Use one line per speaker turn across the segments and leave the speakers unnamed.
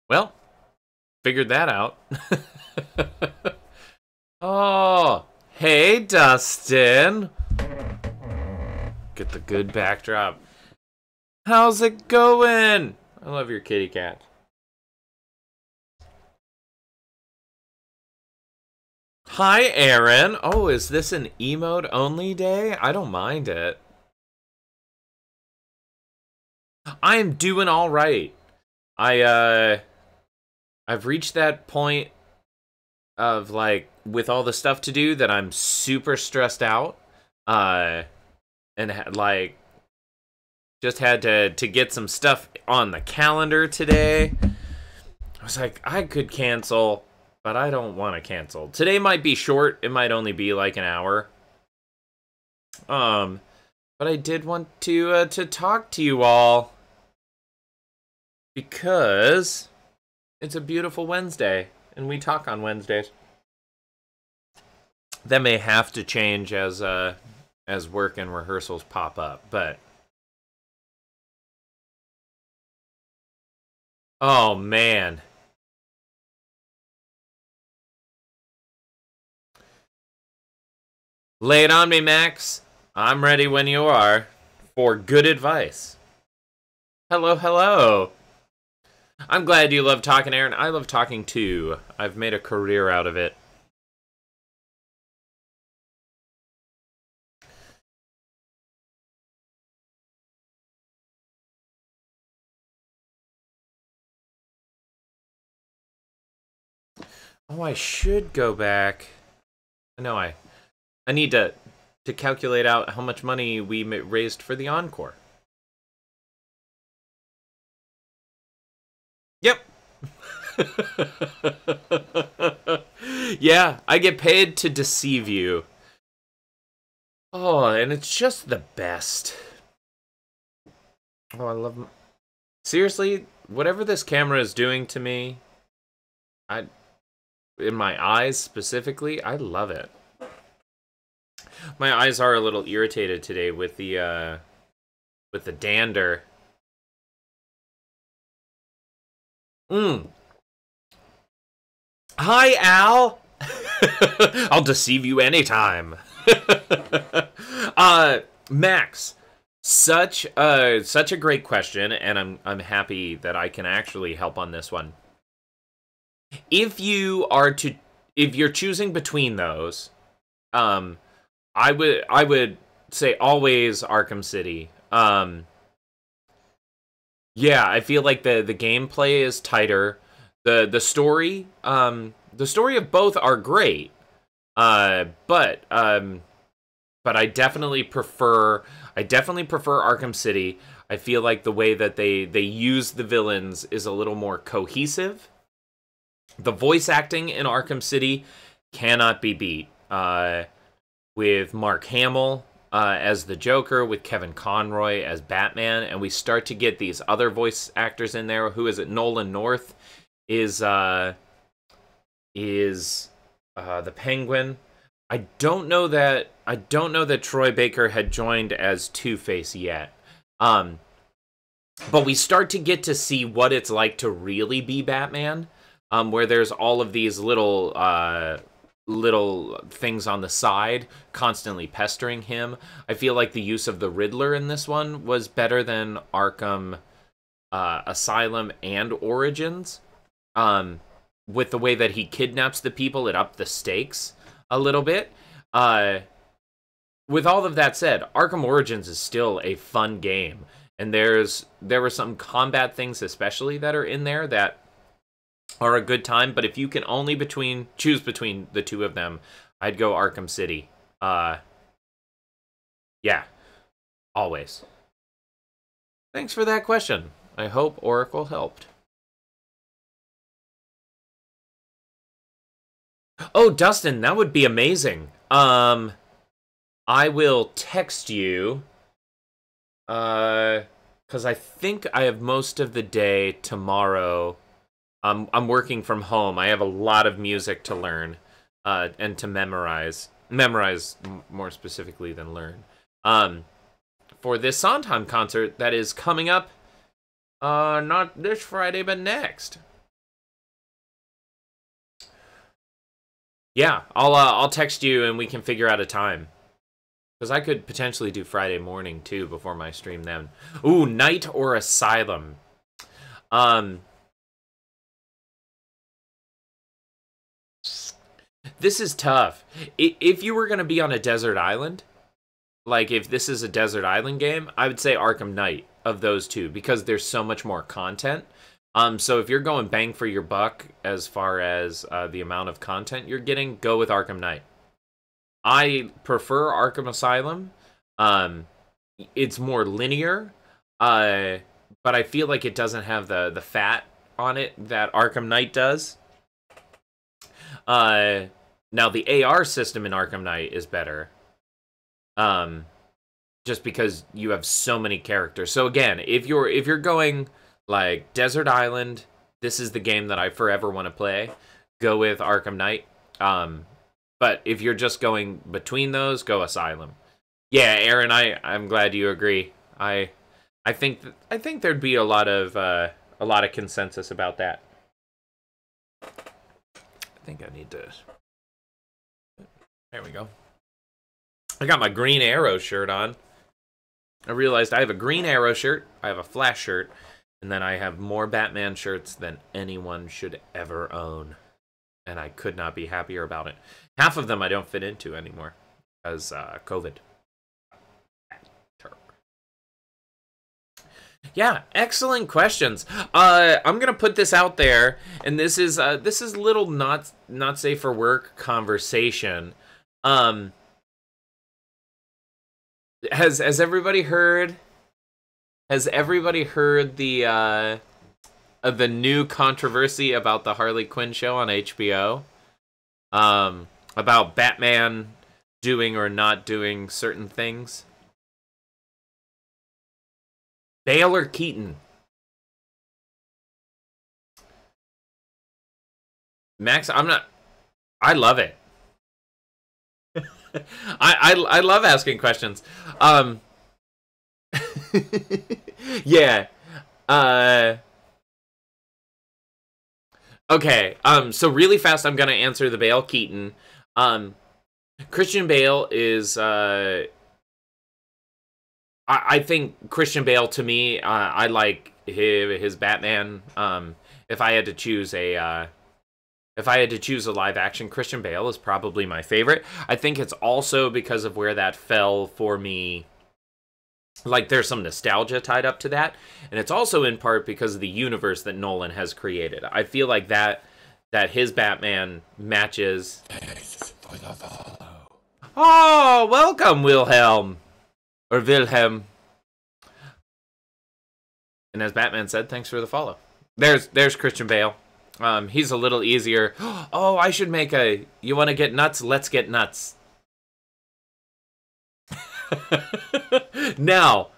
Well, figured that out. Oh, hey, Dustin. Get the good backdrop. How's it going? I love your kitty cat. Hi, Aaron. Oh, is this an emote only day? I don't mind it. I am doing all right. I've reached that point of like with all the stuff to do that I'm super stressed out. Like just had to get some stuff on the calendar today. I was like, I could cancel, but I don't want to cancel. Today might be short. It might only be like an hour. But I did want to talk to you all because it's a beautiful Wednesday, and we talk on Wednesdays. That may have to change as work and rehearsals pop up, but oh man. Lay it on me, Max. I'm ready when you are for good advice. Hello, hello. I'm glad you love talking, Aaron. I love talking too. I've made a career out of it. Oh, I should go back. No, I need to calculate out how much money we raised for the encore. Yep. Yeah, I get paid to deceive you. Oh, and it's just the best. Oh, I love... Seriously, whatever this camera is doing to me, in my eyes specifically, I love it. My eyes are a little irritated today with the dander. Hi, Al. I'll deceive you anytime. Max, such a great question, and I'm happy that I can actually help on this one. If you're choosing between those, I would say always Arkham City. Yeah, I feel like the gameplay is tighter. The story of both are great. But I definitely prefer Arkham City. I feel like the way that they use the villains is a little more cohesive. The voice acting in Arkham City cannot be beat. With Mark Hamill as the Joker, with Kevin Conroy as Batman, and we start to get these other voice actors in there. Who is it? Nolan North is the Penguin. I don't know that Troy Baker had joined as Two-Face yet. But we start to get to see what it's like to really be Batman. Where there's all of these little things on the side constantly pestering him. I feel like the use of the Riddler in this one was better than Arkham Asylum and Origins. With the way that he kidnaps the people, it upped the stakes a little bit. With all of that said, Arkham Origins is still a fun game. And there were some combat things especially that are in there that are a good time, but if you can only choose between the two of them, I'd go Arkham City. Yeah. Always. Thanks for that question. I hope Oracle helped. Oh, Dustin, that would be amazing. I will text you. Because I think I have most of the day tomorrow. I'm working from home. I have a lot of music to learn, and to memorize more specifically than learn. For this Sondheim concert that is coming up, not this Friday, but next. Yeah, I'll text you and we can figure out a time. Because I could potentially do Friday morning, too, before my stream then. Ooh, Night or Asylum. This is tough. If you were going to be on a desert island, like if this is a desert island game, I would say Arkham Knight of those two, because there's so much more content. So if you're going bang for your buck as far as the amount of content you're getting, go with Arkham Knight. I prefer Arkham Asylum. It's more linear, but I feel like it doesn't have the fat on it that Arkham Knight does. Now the AR system in Arkham Knight is better. Just because you have so many characters. So again, if you're going like Desert Island, this is the game that I forever want to play. Go with Arkham Knight. But if you're just going between those, go Asylum. Yeah, Aaron, I'm glad you agree. I think there'd be a lot of consensus about that. I think I need to. There we go. I got my Green Arrow shirt on. I realized I have a Green Arrow shirt, I have a Flash shirt, and then I have more Batman shirts than anyone should ever own. And I could not be happier about it. Half of them I don't fit into anymore because COVID. Yeah, excellent questions. I'm gonna put this out there, and this is little not safe for work conversation. Has everybody heard? Has everybody heard the new controversy about the Harley Quinn show on HBO? About Batman doing or not doing certain things. Bale or Keaton? Max, I love it. I love asking questions. Yeah. Okay. So really fast, I'm gonna answer the Bale Keaton. Christian Bale is I think Christian Bale, to me, I like his Batman. If I had to choose a live action, Christian Bale is probably my favorite. I think it's also because of where that fell for me. Like, there's some nostalgia tied up to that, and it's also in part because of the universe that Nolan has created. I feel like that his Batman matches. Oh, welcome, Wilhelm. Or Wilhelm. And as Batman said, thanks for the follow. There's Christian Bale. He's a little easier. Oh, I should make a... You want to get nuts? Let's get nuts. Now,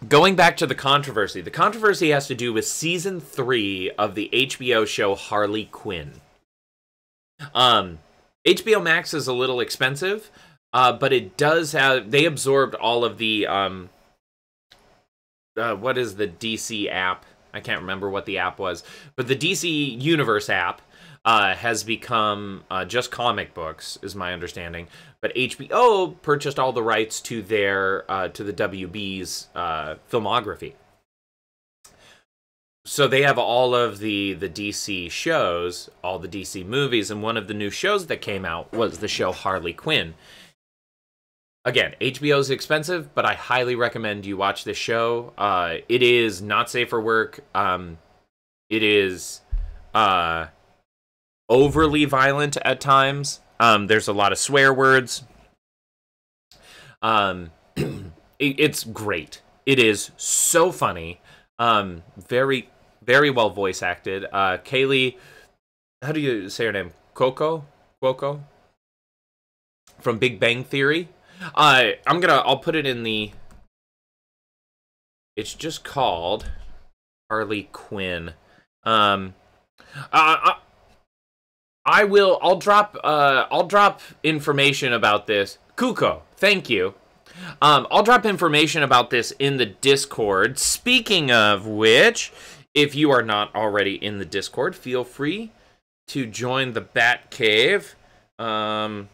going back to the controversy. The controversy has to do with Season 3 of the HBO show Harley Quinn. HBO Max is a little expensive. But it does have... They absorbed all of the... what is the DC app? I can't remember what the app was. But the DC Universe app has become just comic books, is my understanding. But HBO purchased all the rights to their... to the WB's filmography. So they have all of the DC shows, all the DC movies, and one of the new shows that came out was the show Harley Quinn. Again, HBO is expensive, but I highly recommend you watch this show. It is not safe for work. It is overly violent at times. There's a lot of swear words. It's great. It is so funny. Very, very well voice acted. Kaylee, how do you say her name? Cuoco? From Big Bang Theory. I'll put it in the... It's just called Harley Quinn. I'll drop information about this. Kuko, thank you. I'll drop information about this in the Discord. Speaking of which, if you are not already in the Discord, feel free to join the Bat Cave. I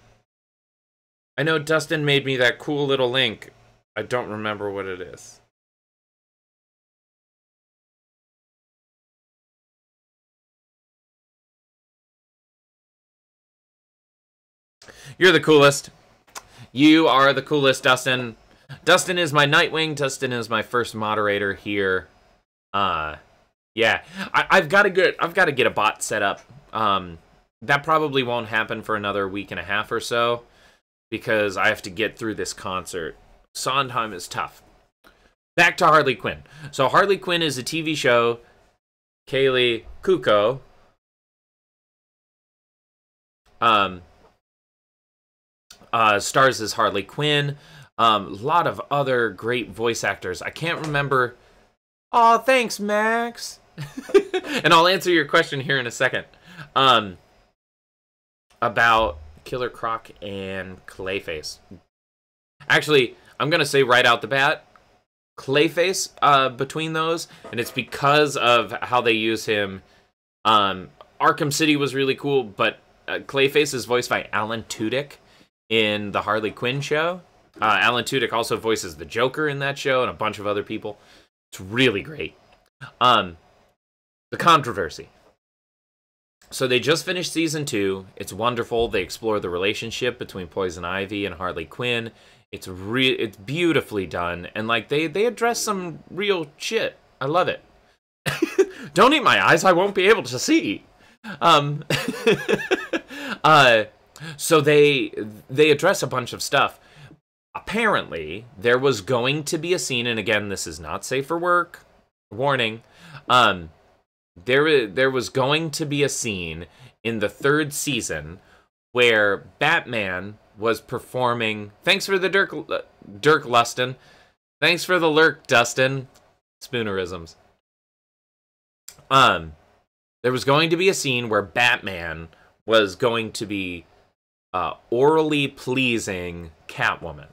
know Dustin made me that cool little link. I don't remember what it is. You're the coolest. You are the coolest, Dustin. Dustin is my Nightwing. Dustin is my first moderator here. Yeah, I've got to get a bot set up. That probably won't happen for another week and a half or so, because I have to get through this concert. Sondheim is tough. Back to Harley Quinn. So Harley Quinn is a TV show. Kaylee Kuko. Stars as Harley Quinn. A lot of other great voice actors. I can't remember. Aw, thanks, Max. And I'll answer your question here in a second. About Killer Croc and Clayface. Actually, I'm going to say right out the bat, Clayface between those, and it's because of how they use him. Arkham City was really cool, but Clayface is voiced by Alan Tudyk in the Harley Quinn show. Alan Tudyk also voices the Joker in that show and a bunch of other people. It's really great. The controversy. So they just finished season 2. It's wonderful. They explore the relationship between Poison Ivy and Harley Quinn. It's beautifully done, and like they address some real shit. I love it. Don't eat my eyes. I won't be able to see. So they address a bunch of stuff. Apparently, there was going to be a scene, and again, this is not safe for work. Warning. There was going to be a scene in the 3rd season where Batman was performing. Thanks for the Dirk Lustin. Thanks for the lurk, Dustin. Spoonerisms. There was going to be a scene where Batman was going to be orally pleasing Catwoman.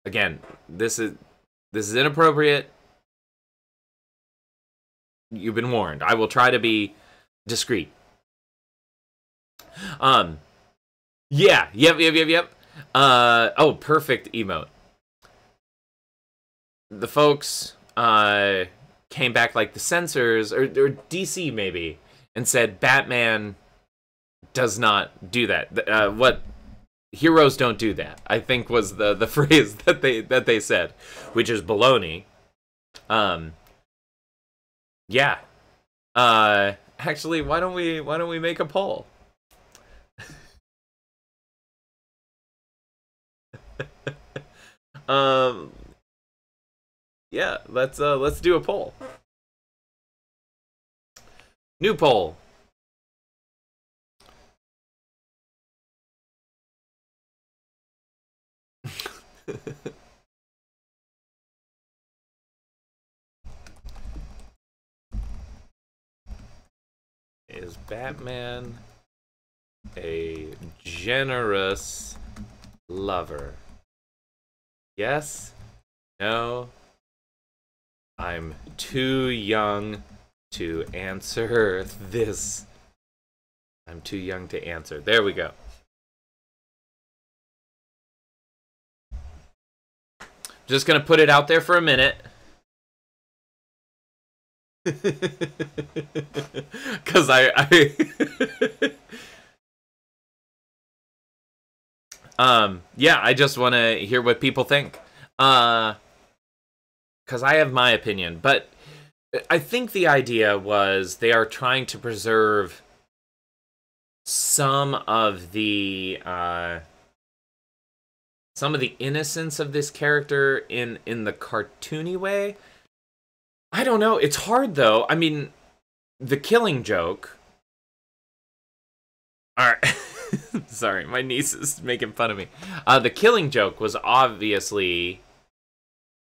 Again, this is inappropriate. You've been warned. I will try to be discreet. Yeah. Yep. Oh, perfect emote. The folks came back, like the censors, or DC maybe, and said Batman does not do that. What heroes don't do that, I think was the phrase that they said, which is baloney. Yeah. Actually, why don't we make a poll? Yeah, let's do a poll. New poll. Is Batman a generous lover? Yes? No? I'm too young to answer this. I'm too young to answer. There we go. Just gonna put it out there for a minute. Because yeah, I just want to hear what people think. Because I have my opinion, but I think the idea was they are trying to preserve some of the innocence of this character in the cartoony way. I don't know. It's hard, though. I mean, the Killing Joke. All right. Sorry, my niece is making fun of me. The Killing Joke was obviously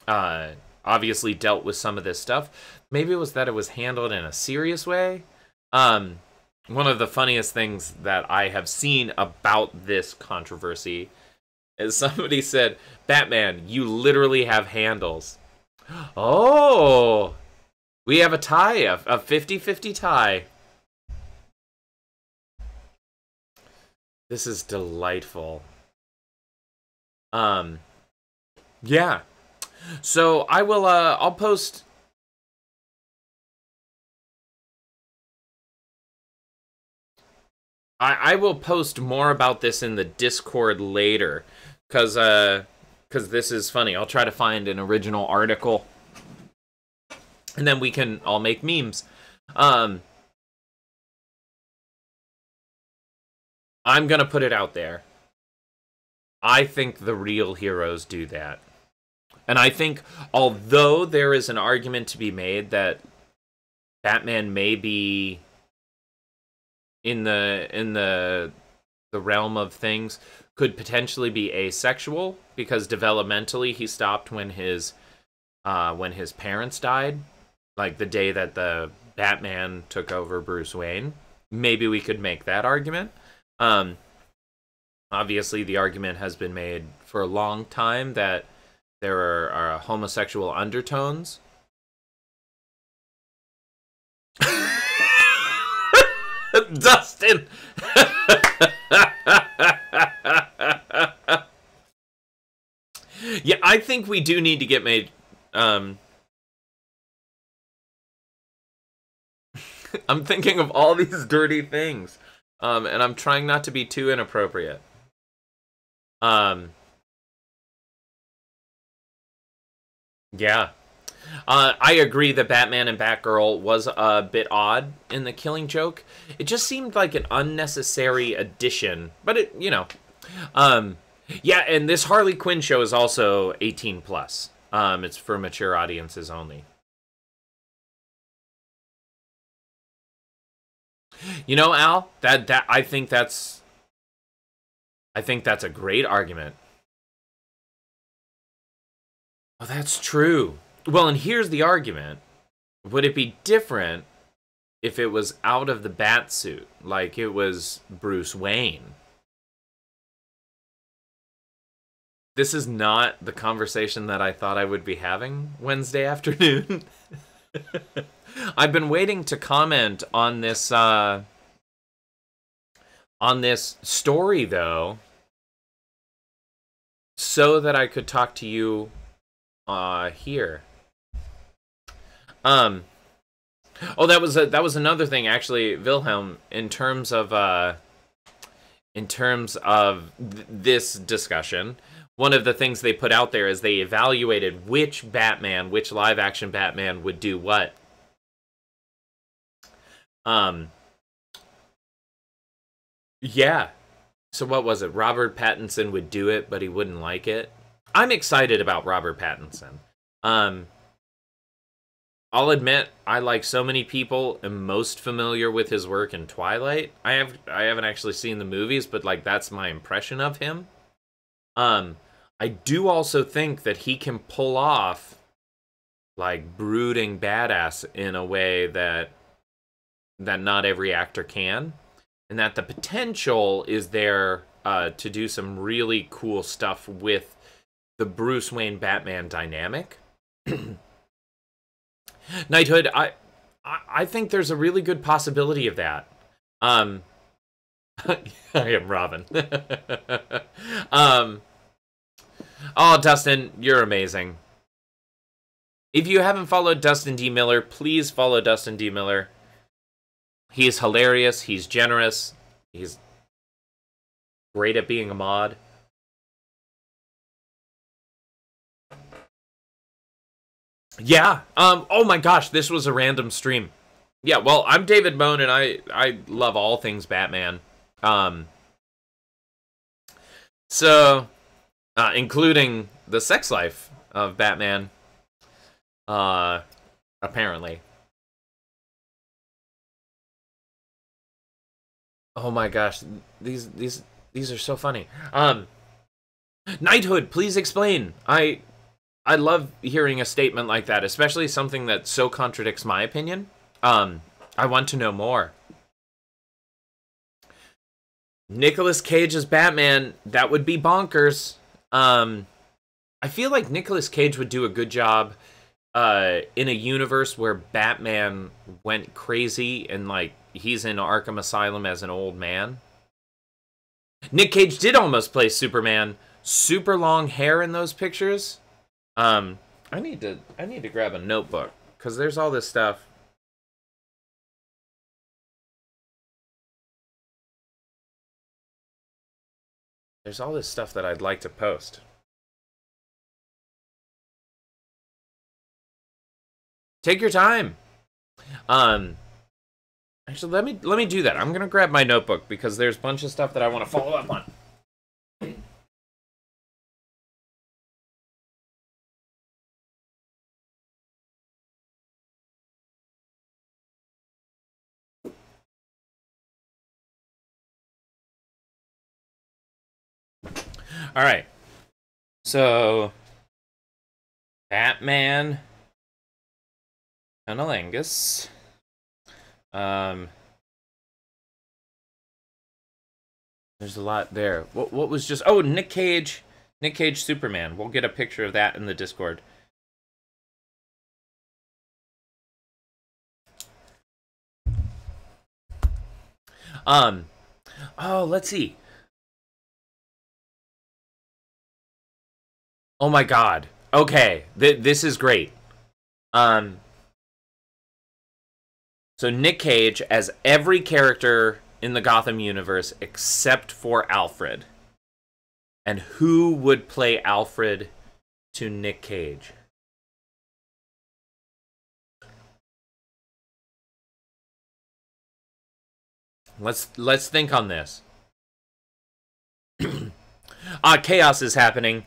dealt with some of this stuff. Maybe it was that it was handled in a serious way. One of the funniest things that I have seen about this controversy is somebody said, Batman, you literally have handles. Oh, we have a tie, a 50-50 tie. This is delightful. Yeah. So I will, I'll post... I will post more about this in the Discord later, because this is funny. I'll try to find an original article, and then we can all make memes. I'm gonna put it out there. I think the real heroes do that. And I think, although there is an argument to be made that Batman may be in the realm of things, could potentially be asexual, because developmentally he stopped when his parents died, like the day that the Batman took over Bruce Wayne. Maybe we could make that argument. Obviously, the argument has been made for a long time that there are homosexual undertones. Dustin! Yeah, I think we do need to get made... I'm thinking of all these dirty things. And I'm trying not to be too inappropriate. Yeah. I agree that Batman and Batgirl was a bit odd in the Killing Joke. It just seemed like an unnecessary addition, but it, you know. Yeah, and this Harley Quinn show is also 18 plus. It's for mature audiences only. You know, Al, I think that's a great argument. Oh, that's true. Well, and here's the argument. Would it be different if it was out of the bat suit, like it was Bruce Wayne? This is not the conversation that I thought I would be having Wednesday afternoon. I've been waiting to comment on this story, though, so that I could talk to you here. Oh, that was another thing, actually, Wilhelm, in terms of this discussion. One of the things they put out there is they evaluated which live action Batman would do what. Yeah. So what was it? Robert Pattinson would do it, but he wouldn't like it. I'm excited about Robert Pattinson. I'll admit, I, like so many people, am most familiar with his work in Twilight. I haven't actually seen the movies, but like that's my impression of him. I do also think that he can pull off like brooding badass in a way that not every actor can, and that the potential is there to do some really cool stuff with the Bruce Wayne Batman dynamic. Knighthood, I think there's a really good possibility of that. I am Robin. Oh, Dustin, you're amazing. If you haven't followed Dustin D. Miller, please follow Dustin D. Miller. He's hilarious. He's generous. He's great at being a mod. Yeah. Oh my gosh, this was a random stream. Yeah, well, I'm David Bone, and I love all things Batman. So, including the sex life of Batman. Apparently. Oh my gosh, these are so funny. Knighthood, please explain. I love hearing a statement like that, especially something that so contradicts my opinion. I want to know more. Nicolas Cage as Batman, that would be bonkers. I feel like Nicolas Cage would do a good job in a universe where Batman went crazy and like he's in Arkham Asylum as an old man. Nick Cage did almost play Superman. Super long hair in those pictures. I need to grab a notebook because there's all this stuff. There's all this stuff that I'd like to post. Take your time. Actually, let me do that. I'm gonna grab my notebook because there's a bunch of stuff that I want to follow up on. All right. So, Batman, Cunnilingus. There's a lot there. What was just... Oh, Nick Cage Superman. We'll get a picture of that in the Discord. Oh, let's see. Oh my god. Okay, this is great. So Nick Cage as every character in the Gotham universe except for Alfred. And who would play Alfred to Nick Cage? Let's think on this. Chaos is happening.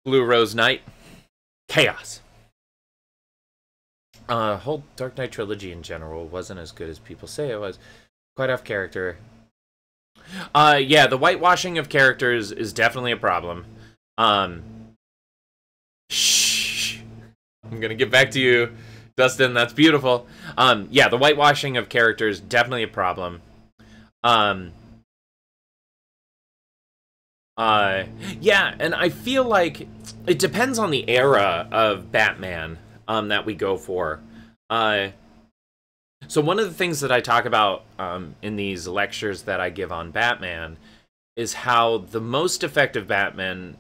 Blue Rose Knight. Chaos. Whole Dark Knight trilogy in general wasn't as good as people say it was. Quite off character. Yeah, the whitewashing of characters is definitely a problem. Shh. I'm gonna get back to you, Dustin. That's beautiful. Yeah, the whitewashing of characters definitely a problem. Yeah, and I feel like it depends on the era of Batman that we go for. So one of the things that I talk about in these lectures that I give on Batman is how the most effective Batman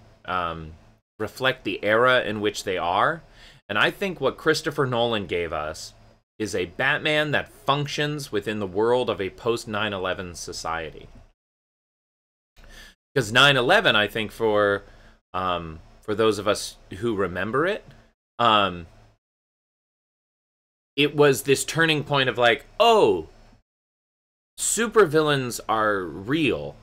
reflect the era in which they are. And I think what Christopher Nolan gave us is a Batman that functions within the world of a post-9/11 society. Because 9/11, I think for those of us who remember it, it was this turning point of like, oh, supervillains are real.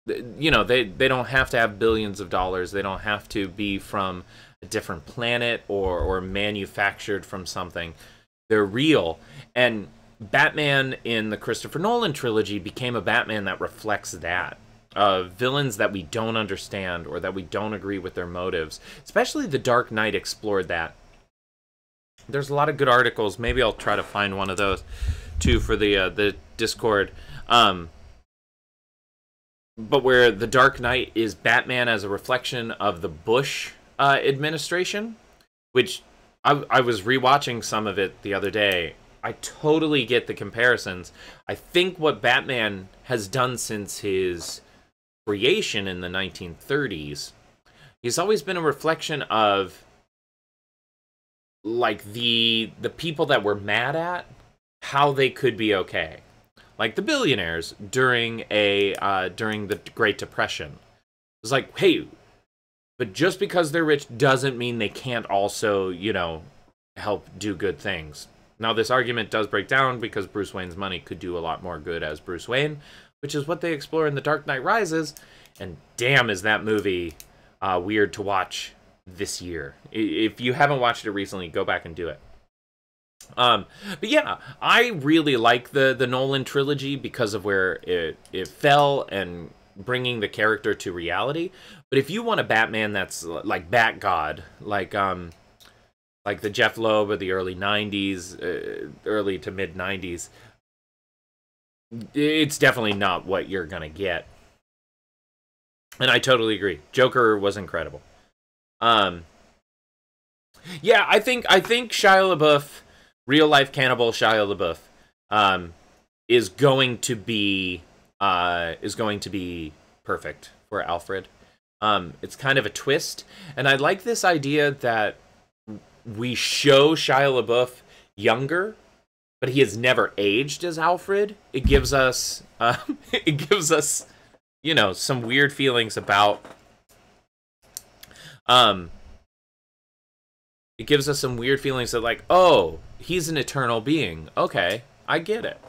You know, they don't have to have billions of dollars. They don't have to be from a different planet or manufactured from something. They're real. And Batman in the Christopher Nolan trilogy became a Batman that reflects that. Villains that we don't understand or that we don't agree with their motives. Especially The Dark Knight explored that. There's a lot of good articles. Maybe I'll try to find one of those too for the Discord. But where The Dark Knight is Batman as a reflection of the Bush administration, which I was rewatching some of it the other day. I totally get the comparisons. I think what Batman has done since his creation in the 1930s, he's always been a reflection of like the people that we're mad at, how they could be okay. Like the billionaires during the Great Depression. It's like, hey, but just because they're rich doesn't mean they can't also, you know, help do good things. Now, this argument does break down because Bruce Wayne's money could do a lot more good as Bruce Wayne, which is what they explore in The Dark Knight Rises. And damn, is that movie weird to watch this year. If you haven't watched it recently, go back and do it. But yeah, I really like the Nolan trilogy because of where it fell and bringing the character to reality. But if you want a Batman that's like Bat-God, like the Jeff Loeb of the early 90s, early to mid 90s, it's definitely not what you're gonna get. And I totally agree. Joker was incredible. Yeah, I think Shia LaBeouf, real life cannibal Shia LaBeouf, is going to be is going to be perfect for Alfred. It's kind of a twist, and I like this idea that we show Shia LaBeouf younger, but he has never aged as Alfred. It gives us, it gives us, you know, some weird feelings about, it gives us some weird feelings that like, oh, he's an eternal being. Okay, I get it.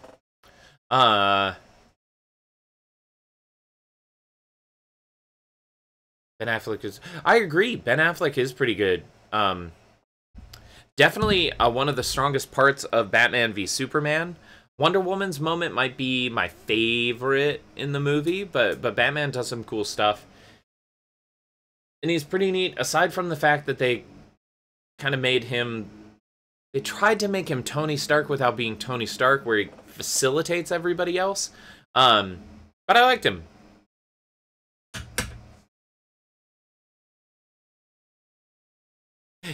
Ben Affleck is, I agree. Ben Affleck is pretty good. Definitely one of the strongest parts of Batman v Superman. Wonder Woman's moment might be my favorite in the movie, but Batman does some cool stuff. And he's pretty neat, aside from the fact that they kind of made him... They tried to make him Tony Stark without being Tony Stark, where he facilitates everybody else. But I liked him.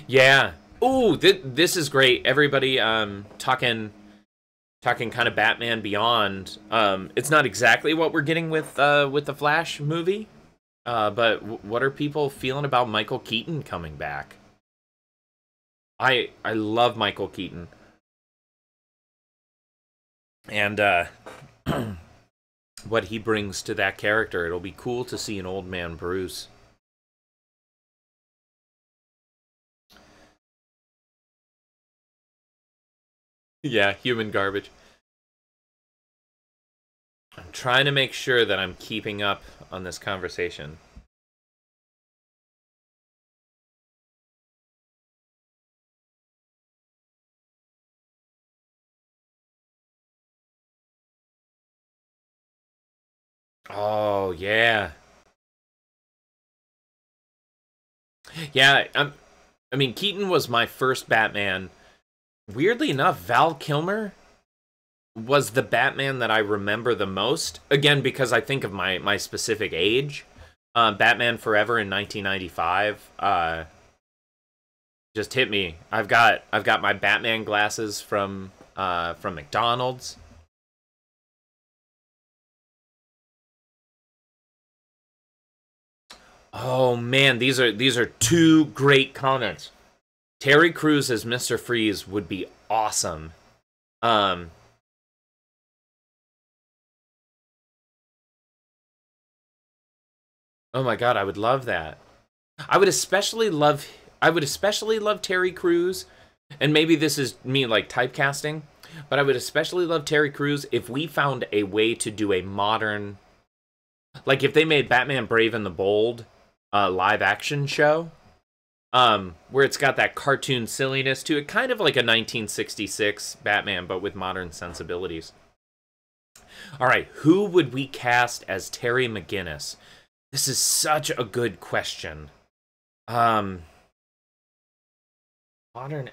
Yeah. Ooh, this is great. Everybody talking kind of Batman Beyond. It's not exactly what we're getting with the Flash movie. But what are people feeling about Michael Keaton coming back? I love Michael Keaton. And what he brings to that character. It'll be cool to see an old man Bruce. Yeah, human garbage. I'm trying to make sure that I'm keeping up on this conversation. Oh, yeah. Yeah, I mean, Keaton was my first Batman. Weirdly enough, Val Kilmer was the Batman that I remember the most. Again, because I think of my specific age. Batman Forever in 1995 just hit me. I've got my Batman glasses from McDonald's. Oh man, these are two great comments. Terry Crews as Mr. Freeze would be awesome. Oh my god, I would love that. I would especially love Terry Crews, and maybe this is me like typecasting, but I would especially love Terry Crews if we found a way to do a modern, like if they made Batman Brave and the Bold live action show, where it's got that cartoon silliness to it, kind of like a 1966 Batman, but with modern sensibilities. All right, who would we cast as Terry McGinnis? This is such a good question. Modern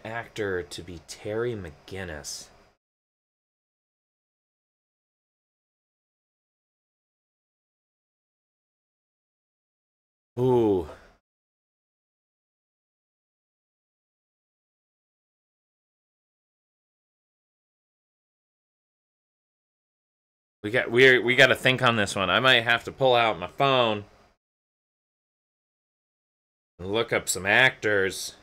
actor to be Terry McGinnis. Ooh. We got to think on this one. I might have to pull out my phone and look up some actors.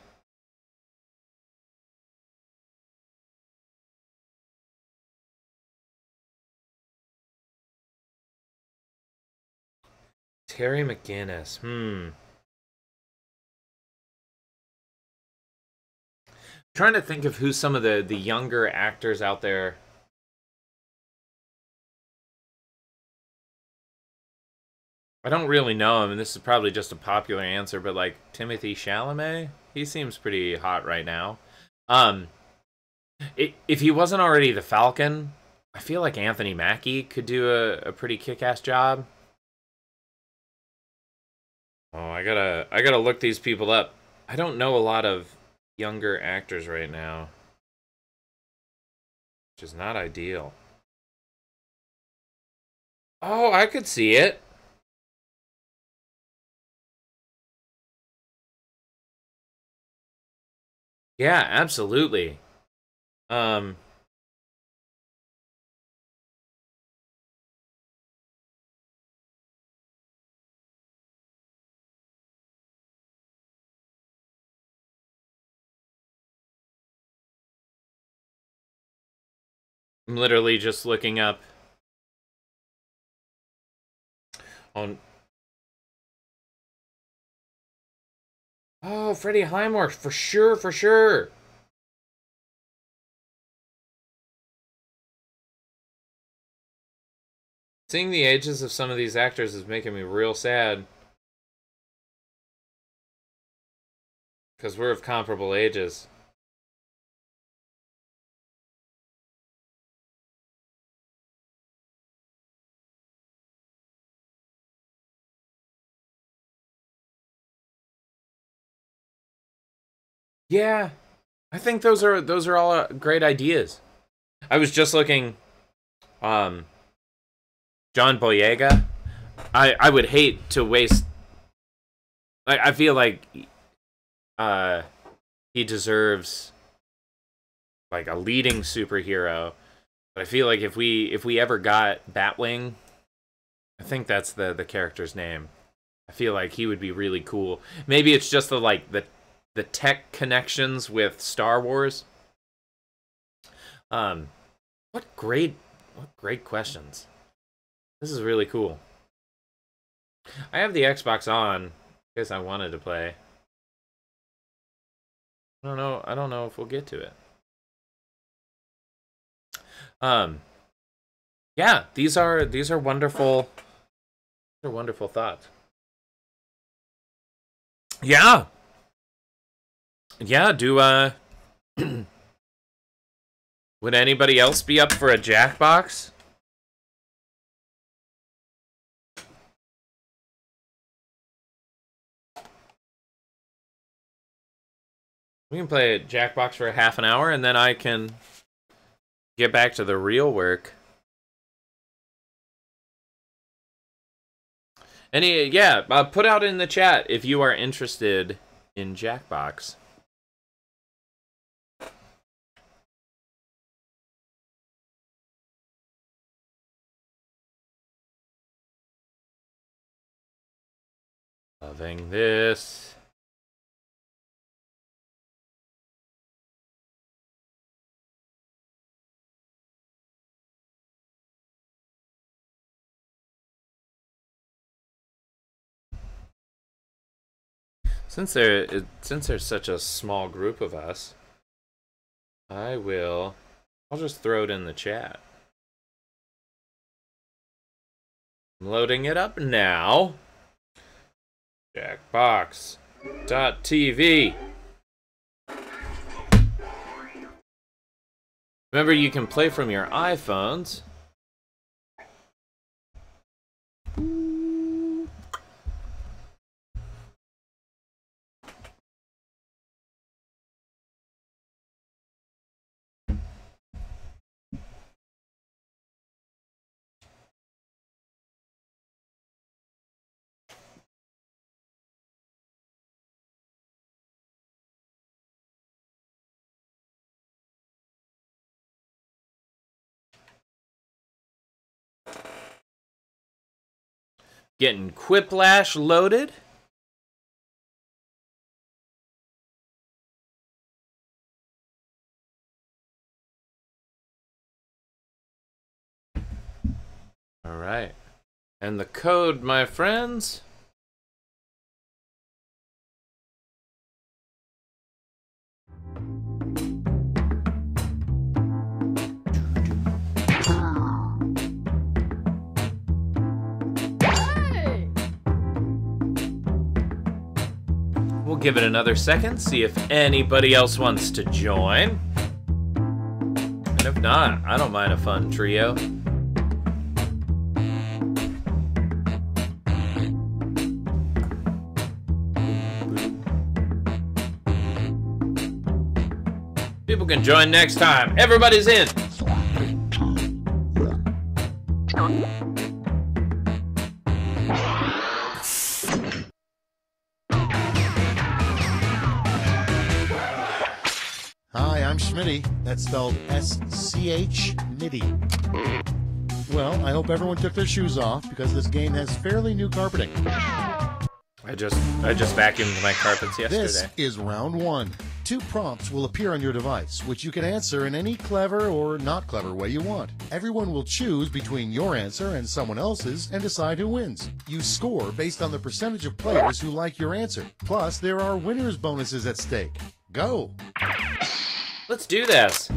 Terry McGinnis. Trying to think of who some of the younger actors out there. I don't really know him, and this is probably just a popular answer, but like Timothy Chalamet, he seems pretty hot right now. If he wasn't already the Falcon, I feel like Anthony Mackie could do a pretty kick-ass job. Oh, I gotta look these people up. I don't know a lot of younger actors right now, which is not ideal. Oh, I could see it. Yeah, absolutely. Um, I'm literally just looking up on... Oh, Freddie Highmore, for sure, for sure. Seeing the ages of some of these actors is making me real sad. Because we're of comparable ages. Yeah, I think those are all great ideas. I was just looking, John Boyega. I would hate to waste. I feel like he deserves like a leading superhero. But I feel like if we ever got Batwing, I think that's the character's name. I feel like he would be really cool. Maybe it's just the tech connections with Star Wars. What great questions. This is really cool. I have the Xbox on in case I wanted to play. I don't know if we'll get to it. Yeah, these are wonderful. They're wonderful thoughts. Yeah. Yeah, would anybody else be up for a Jackbox? We can play Jackbox for a half an hour, and then I can get back to the real work. Put out in the chat if you are interested in Jackbox. Loving this. Since there's such a small group of us, I'll just throw it in the chat. I'm loading it up now. Jackbox.tv. Remember, you can play from your iPhones. Getting Quiplash loaded. All right. And the code, my friends. We'll give it another second, see if anybody else wants to join. And if not, I don't mind a fun trio. People can join next time. Everybody's in.
Hi, I'm Schmitty. That's spelled S-C-H, Mitty. Well, I hope everyone took their shoes off because this game has fairly new carpeting.
I just vacuumed my carpets yesterday.
This is round 1. 2 prompts will appear on your device, which you can answer in any clever or not clever way you want. Everyone will choose between your answer and someone else's and decide who wins. You score based on the percentage of players who like your answer. Plus, there are winners' bonuses at stake. Go!
Let's do this.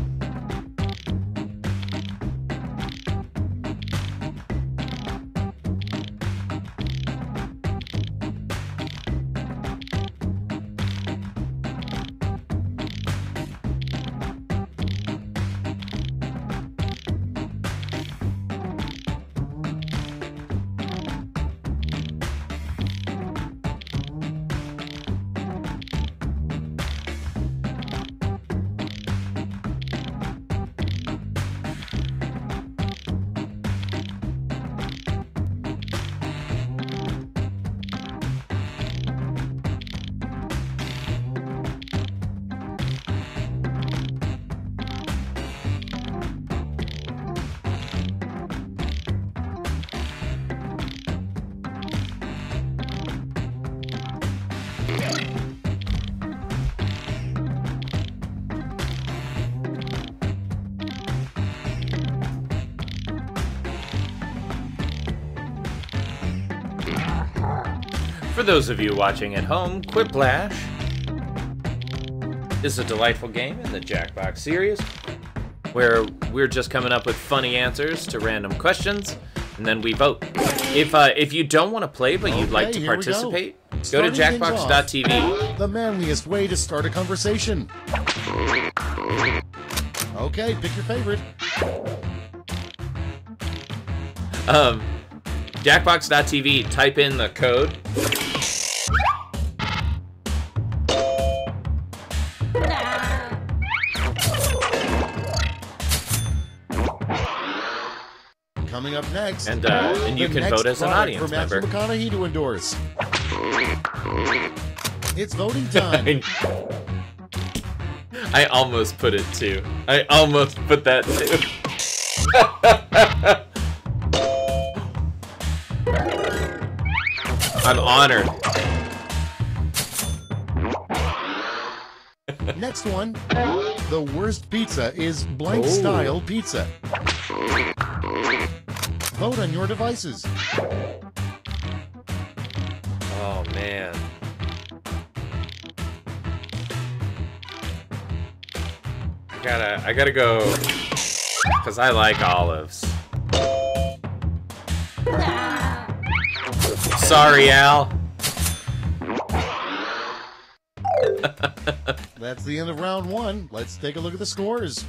For those of you watching at home, Quiplash is a delightful game in the Jackbox series where we're just coming up with funny answers to random questions, and then we vote. If you don't want to play but you'd like to participate, go to jackbox.tv.
The manliest way to start a conversation. Okay, pick your favorite.
Jackbox.tv, type in the code.
Coming up next,
and you can vote as an audience member.
For Matthew McConaughey to endorse. It's voting time.
I almost put it too. I almost put that too. I'm honored.
Next one. The worst pizza is blank style pizza. Vote on your devices.
Oh man. I gotta go, because I like olives. Sorry, Al.
That's the end of round 1. Let's take a look at the scores.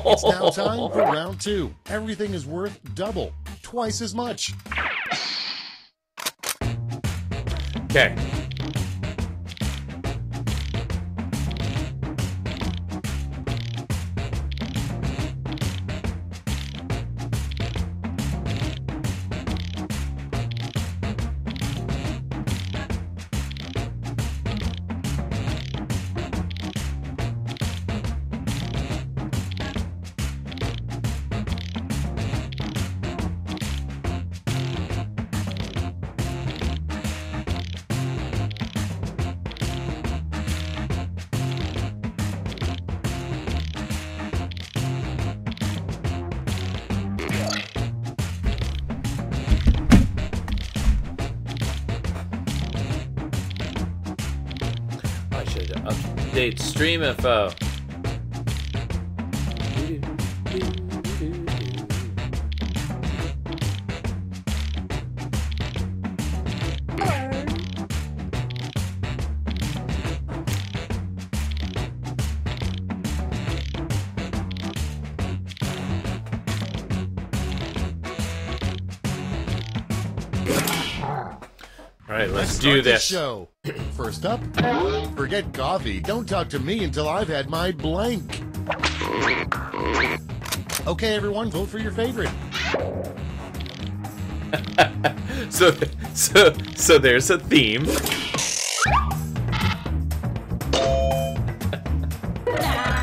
It's now time for round 2. Everything is worth double, twice as much.
Okay. Update stream info. All right, let's do this.
Show. First up, forget coffee. Don't talk to me until I've had my blank. Okay, everyone, vote for your favorite.
So there's a theme.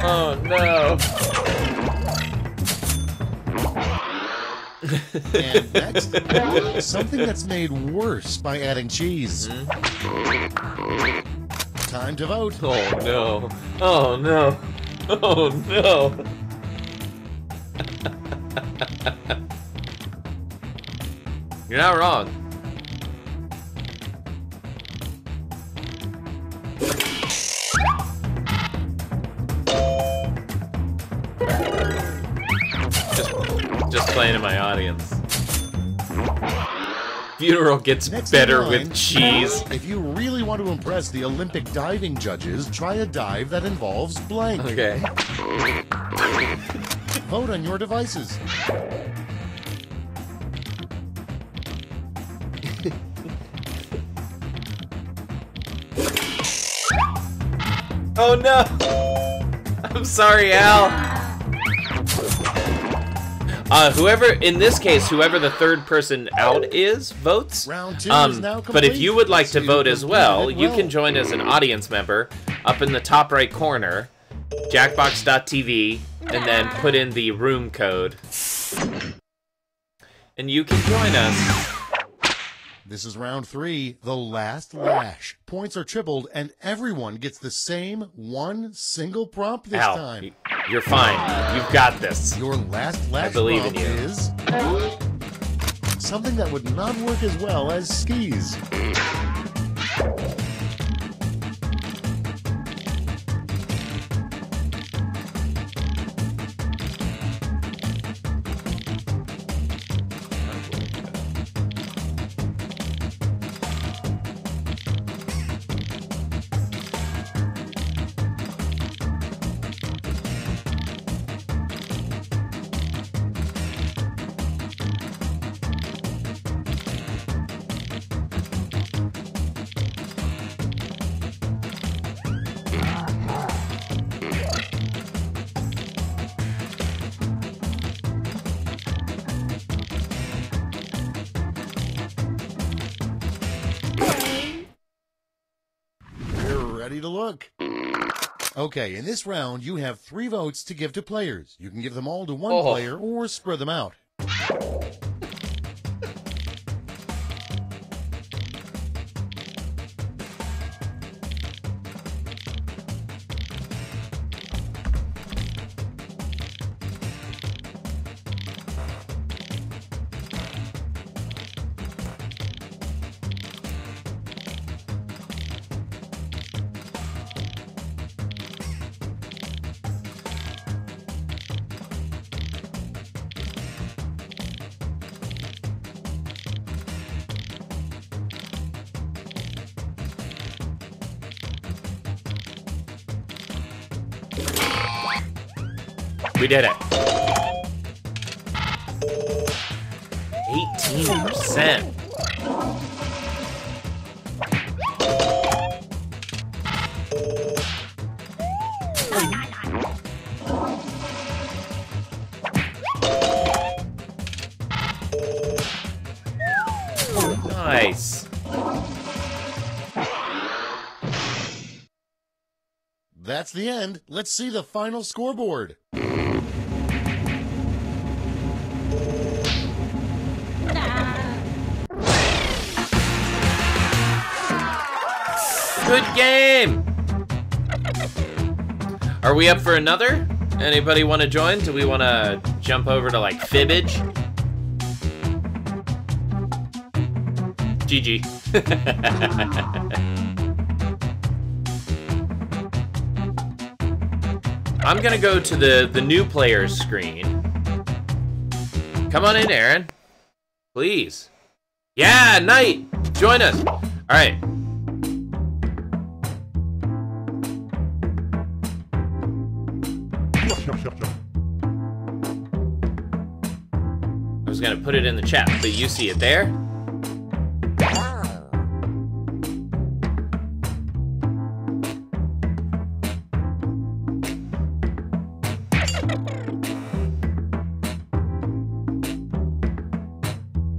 Oh no.
And next, something that's made worse by adding cheese. Time to vote.
Oh no. Oh no. Oh no. You're not wrong. Just playing in my audience. Funeral gets
Next
better
in line,
with cheese.
If you really want to impress the Olympic diving judges, try a dive that involves blank.
Okay.
Vote on your devices.
Oh no! I'm sorry, Al. Whoever, in this case, whoever the third person out is, votes.
Round 2 is now complete.
But if you would like to
You
vote as well,
completed
you
well.
can join as an audience member up in the top right corner, jackbox.tv, and then put in the room code. And you can join us.
This is round 3, the last lash. Points are tripled, and everyone gets the same one single prompt this
Al,
time.
you're fine. You've got this.
Your last lash
believe in
prompt
you.
is something that would not work as well as skis. Ready to look. Okay, in this round, you have 3 votes to give to players. You can give them all to one
Oh.
player or spread them out.
We did it. 18%. Nice.
That's the end. Let's see the final scoreboard.
Good game. Are we up for another? Anybody want to join? Do we want to jump over to like Fibbage? GG. I'm gonna go to the new players screen. Come on in, Aaron. Please. Yeah, Knight! Join us. Alright. I was gonna put it in the chat, but you see it there?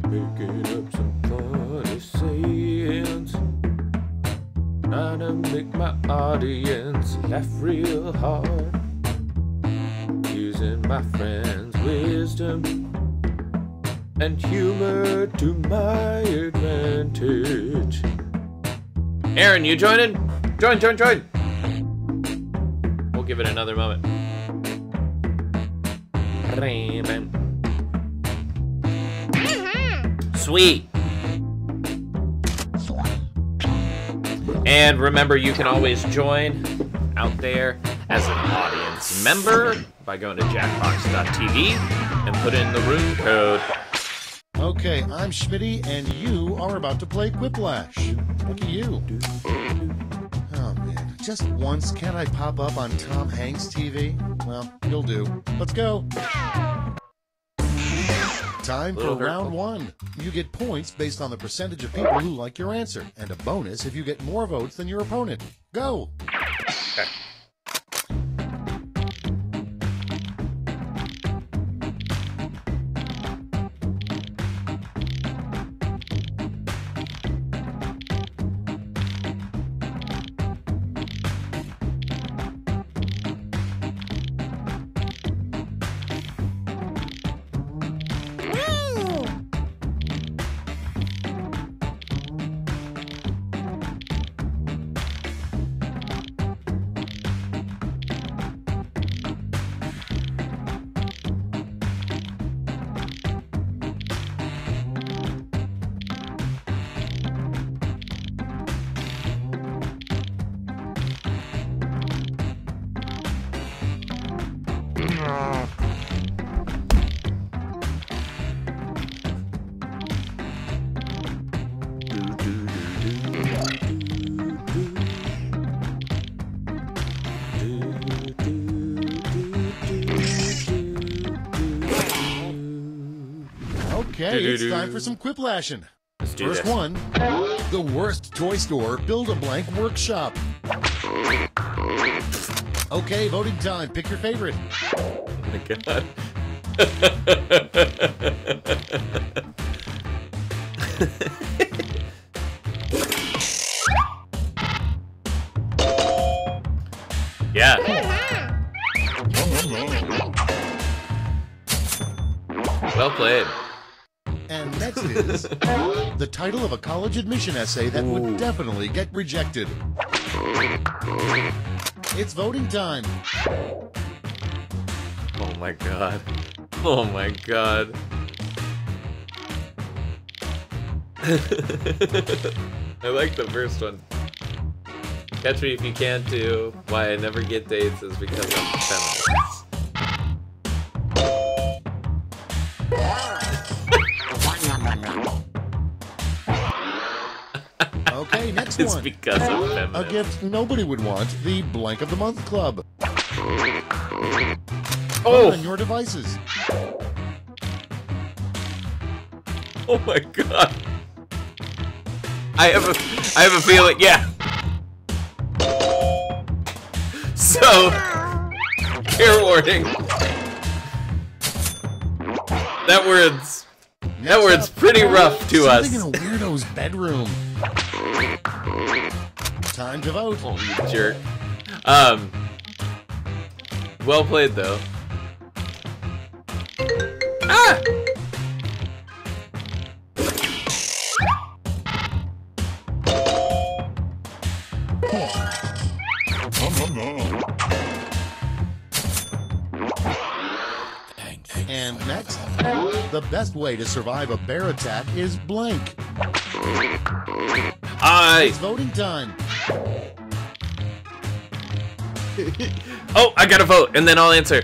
Picking up some funny sayings, trying to make my audience laugh real hard, using my friend's wisdom and humor to my advantage. Aaron, you joining? Join. We'll give it another moment. Sweet. And remember, you can always join out there as an audience member by going to jackbox.tv and put in the room code.
Okay, I'm Schmitty, and you are about to play Quiplash. Look at you. Oh, man. Just once, can't I pop up on Tom Hanks' TV? Well, you'll do. Let's go. Time for round one. You get points based on the percentage of people who like your answer, and a bonus if you get more votes than your opponent. Go!
Okay.
Okay, it's time for some quiplashing.
Let's do
First
this.
one, the worst toy store, build a blank workshop. Okay, voting time. Pick your favorite.
Oh my god. Yeah. Well played.
And next is the title of a college admission essay that would definitely get rejected. It's voting time.
Oh my god. Oh my god. I like the first one. Catch Me If You Can Too. Why I Never Get Dates is because I'm feminist.
Okay, next
It's
one.
because I'm
A
feminist.
gift nobody would want, the Blank of the Month Club.
Oh!
On your devices.
Oh my god. I have a feeling, yeah. So, fair warning. That word's pretty rough to us.
Something in a weirdo's bedroom. Time to vote.
Oh, you jerk. Well played though. Ah!
And next, the best way to survive a bear attack is blank. It's voting time.
Oh, I gotta vote, and then I'll answer.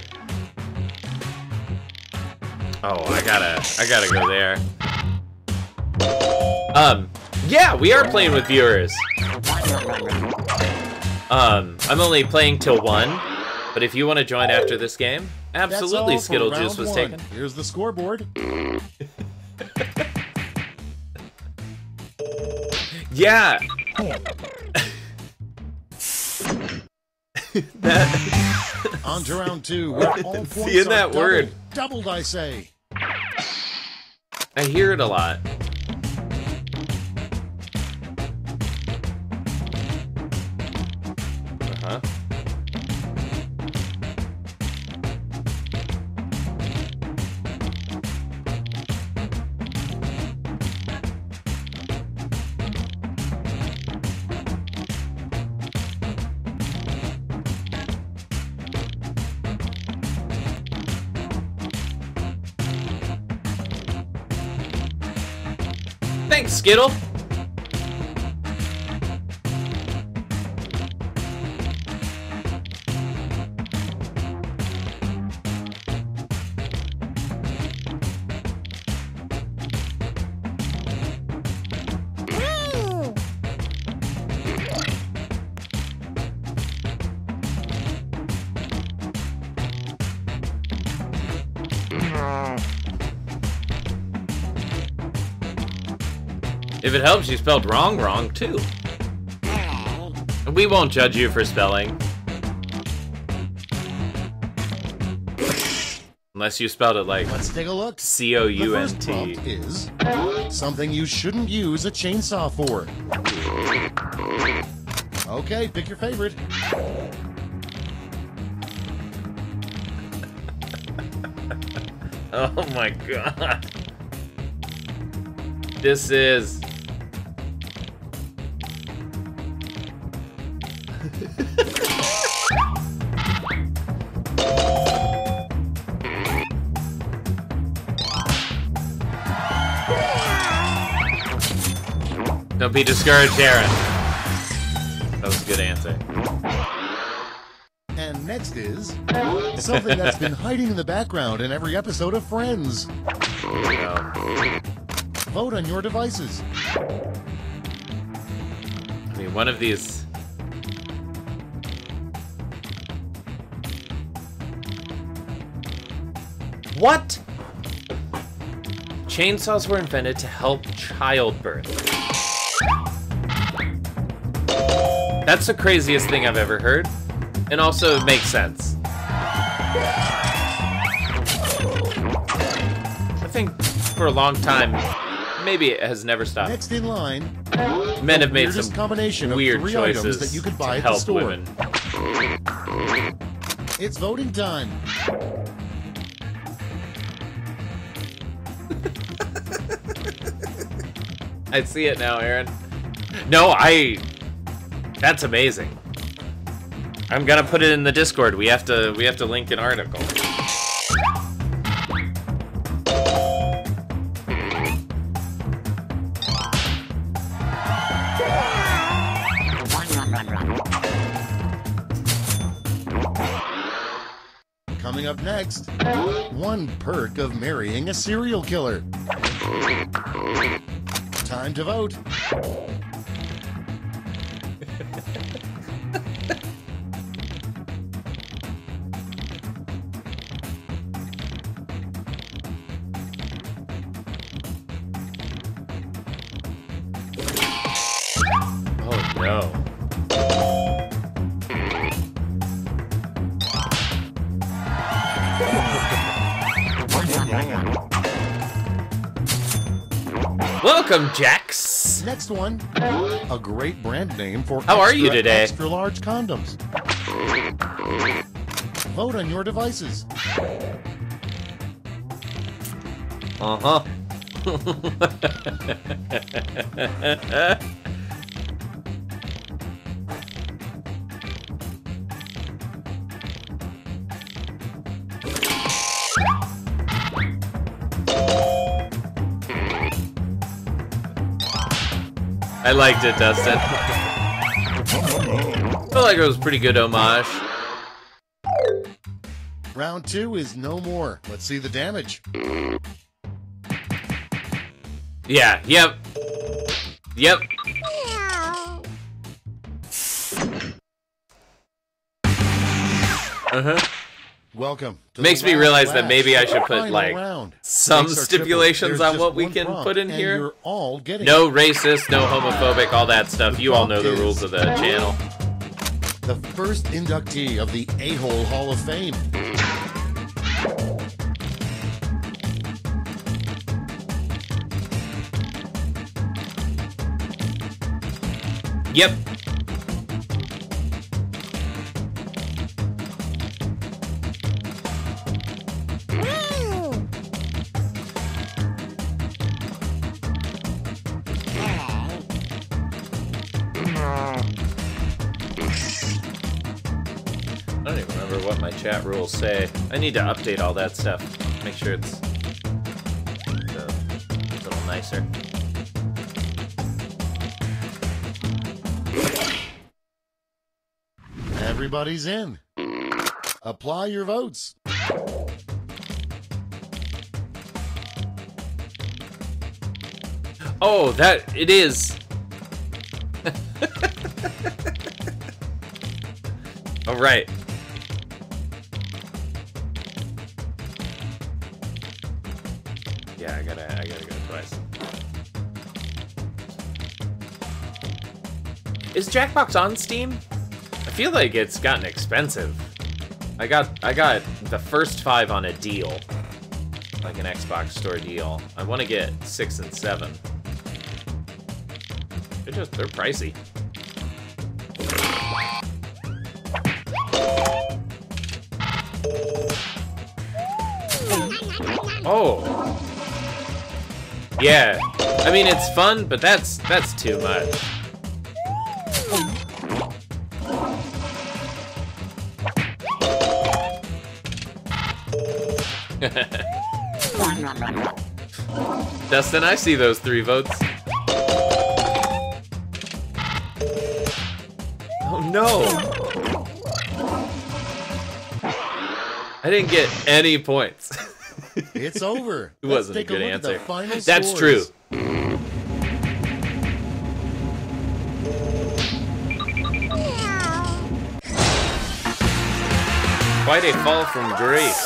Oh, I gotta go there. Yeah, we are playing with viewers. I'm only playing till 1, but if you want to join after this game, absolutely,
That's all
Skittle
for
Juice
round
was
one.
taken.
Here's the scoreboard.
Yeah.
On to round two. Where all points
Seeing
are
that word.
Doubled, I say.
I hear it a lot. Uh-huh. Thanks, Skittle. If it helps, you spelled wrong too. We won't judge you for spelling. Unless you spelled it like
Let's take a look. The first
C-O-U-N-T.
prompt is something you shouldn't use a chainsaw for. Okay, pick your favorite.
Oh my god. This is... Don't be discouraged, Aaron. That was a good answer.
And next is something that's been hiding in the background in every episode of Friends.
No.
Vote on your devices.
I mean, one of these... What? Chainsaws were invented to help childbirth. That's the craziest thing I've ever heard. And also, it makes sense. I think for a long time, maybe it has never stopped.
Next in line,
Men have made
weirdest
some
combination of
weird
3
choices
items that you could buy
to
at the
help
store.
women.
It's voting time.
I see it now, Aaron. No, that's amazing. I'm gonna put it in the Discord. We have to link an article.
Coming up next, one perk of marrying a serial killer. Time to vote.
Oh no. Welcome, Jax.
Next one, a great brand name for
How are you today?
extra large condoms. Vote on your devices.
Uh-huh. I liked it, Dustin. I feel like it was a pretty good homage.
Round 2 is no more. Let's see the damage.
Yeah, yep. Yep. Uh-huh.
Welcome. To
Makes
the
me
last
realize that
last
maybe I should put,
final
like,
round.
some
Stakes are
stipulations
triple.
on
There's
what
just
we
one
can
prompt,
put in
and
here.
You're all getting
No racist, no homophobic, all that stuff. You all know the rules of the channel.
the first inductee of the A-Hole Hall of Fame.
Yep. I don't even remember what my chat rules say. I need to update all that stuff. Make sure it's a little nicer.
Everybody's in. Apply your votes.
Oh, that it is. All right. Yeah, I gotta go twice. Is Jackbox on Steam? I feel like it's gotten expensive. I got the first 5 on a deal, like an Xbox store deal. I want to get 6 and 7. They're pricey. Oh. Yeah. I mean, it's fun, but that's too much. Dustin, I see those 3 votes. Oh no! I didn't get any points.
It's over.
It wasn't a good answer.
That's
true. Quite a fall from grace.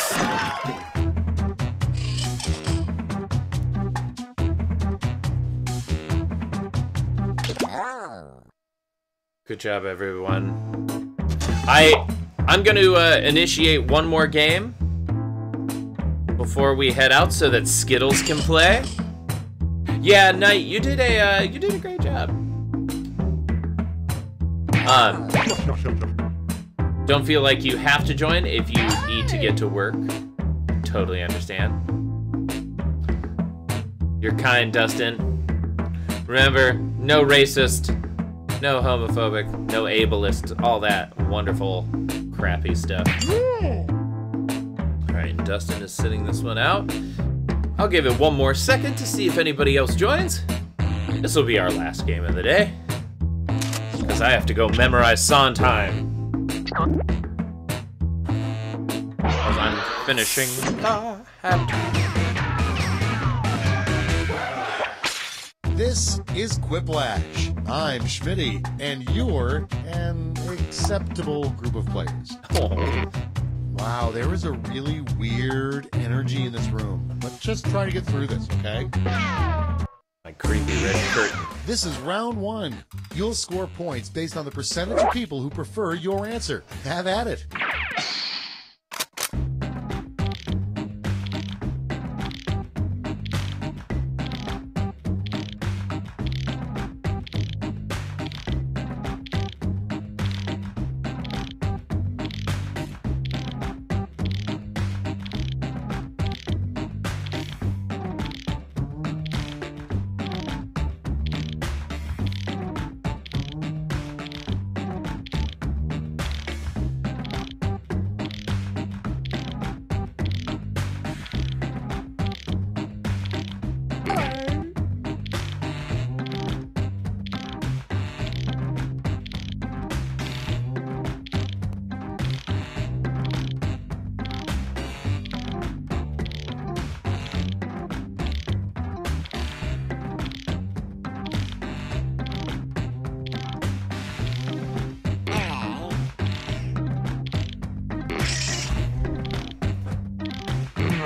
Good job, everyone. I'm going to initiate one more game before we head out, so that Skittles can play. Yeah, Knight, you did a great job. Don't feel like you have to join if you need to get to work. Totally understand. You're kind, Dustin. Remember, no racist, no homophobic, no ableist, all that wonderful, crappy stuff. Alright, Dustin is sitting this one out. I'll give it one more second to see if anybody else joins. This will be our last game of the day, because I have to go memorize Sondheim. As I'm finishing the hat.
This is Quiplash. I'm Schmitty, and you're an acceptable group of players.
Oh.
Wow, there is a really weird energy in this room. Let's just try to get through this, okay?
My creepy red curtain.
This is round 1. You'll score points based on the percentage of people who prefer your answer. Have at it.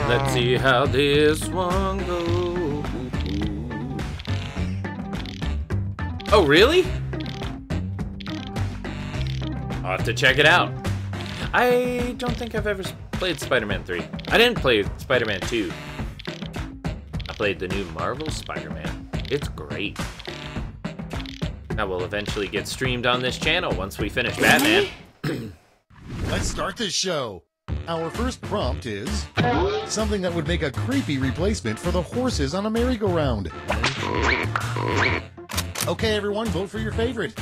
Let's see how this one goes. Oh, really? I'll have to check it out. I don't think I've ever played Spider-Man 3. I didn't play Spider-Man 2. I played the new Marvel Spider-Man. It's great. That will eventually get streamed on this channel once we finish Batman.
Let's start this show. Our first prompt is something that would make a creepy replacement for the horses on a merry-go-round. Okay, everyone, vote for your favorite.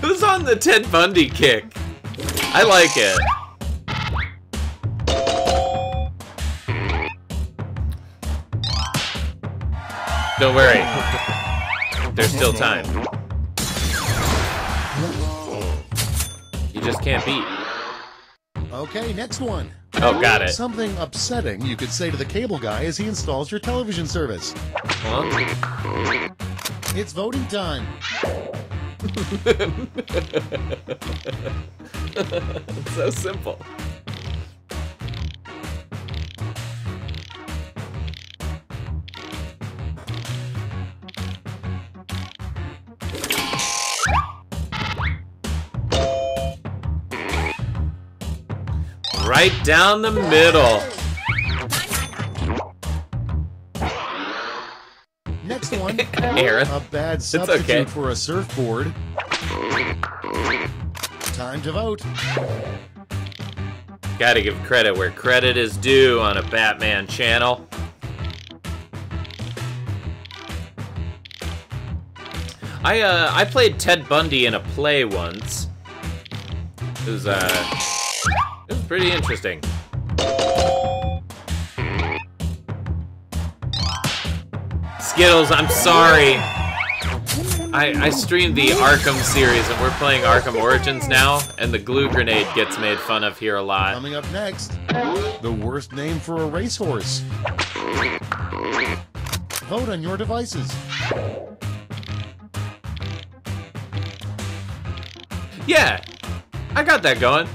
Who's on the Ted Bundy kick? I like it. Don't worry. There's still time. You just can't beat.
Okay, next one.
Oh, got it.
Something upsetting you could say to the cable guy as he installs your television service.
Huh?
It's voting time.
It's so simple. Right down the middle.
Next one.
Aaron.
A bad substitute
okay.
for a surfboard. Time to vote.
Gotta give credit where credit is due on a Batman channel. I played Ted Bundy in a play once. It was pretty interesting. Skittles, I'm sorry. I streamed the Arkham series and we're playing Arkham Origins now, and the glue grenade gets made fun of here a lot.
Coming up next, the worst name for a racehorse. Vote on your devices.
Yeah, I got that going.